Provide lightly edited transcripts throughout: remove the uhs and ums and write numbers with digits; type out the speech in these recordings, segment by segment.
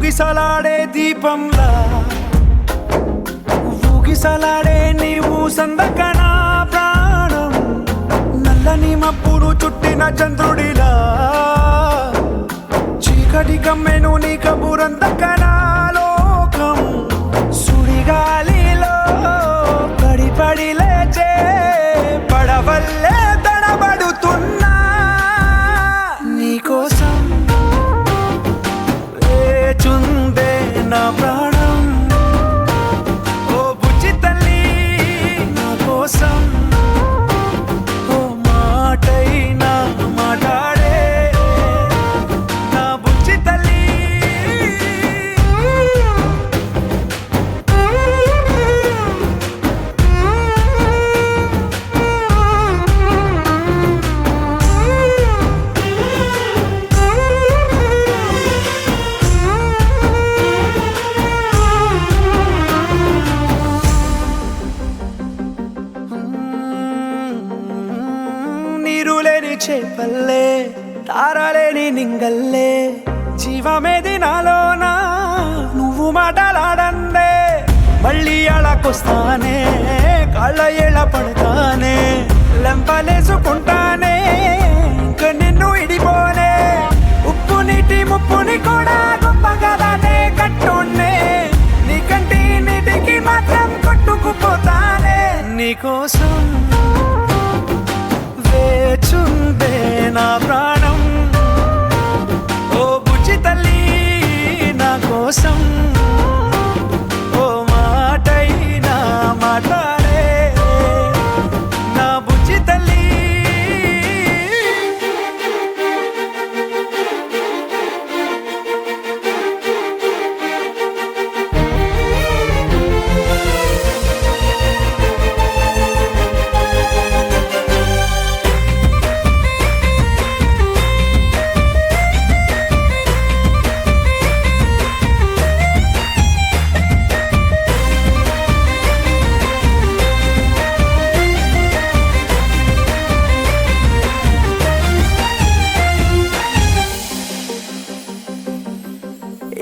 ఊగిసలాడే దీపంలా ఊగిసలాడే నీవు సందకనా ప్రాణం నల్లని మబ్బును చుట్టిన చంద్రుడిలా చీకటి కమ్మెను నీ కబురందకనా లోకం సుడిగాలిలో పడి లేచే పడవల్లే తడబడుతున్నా నీకోసం వేచుందే నా ప్రాణం ఓ బుజ్జి తల్లి నా కోసం ఓ మాటైనా మాట్లాడే నా బుజ్జి తల్లి నీరులేని చేపల్లే తారలేని నింగల్లే జీవమేది నాలోనా నువ్వు మాటలాడందే మళ్ళీ అళకొస్తానే కాళ్ళ ఏళ్ళ పడతానే లెంపలేసుకుంటానే ఇంక నిన్ను ఇడిపోనే ఉప్పు నీటి ముప్పుని కూడా గొప్పగా దానే కట్టునే నీ కంటి నీటికి మాత్రం కొట్టుకుపోతానే నీకోసం వేచుందే నా ప్రాణం ఓ బుజ్జి తల్లి నా కోసం ఓ మాటైనా మాట్లాడే నా బుజ్జి తల్లి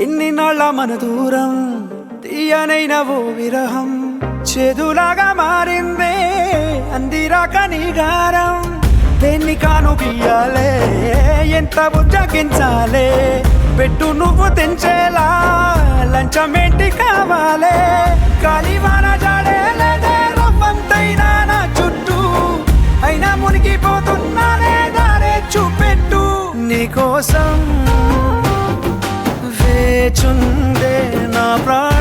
ఎన్ని నాళ్ళ మన దూరం తీయనైన ఓ విరహం చేదులాగా మారిందే అందిరాక నీగారం దేన్ని కాను గీయాలే ఎంత బుజ్జగించాలే పెట్టు నువ్వు తెంచేలా లంచమేంటి కావాలే కాలివాన జాడేలేదే రవ్వంతైనా నా చుట్టూ అయినా మునిగిపోతున్నానే దారే చూపెట్టు నీకోసం వేచుందే నా ప్రాణం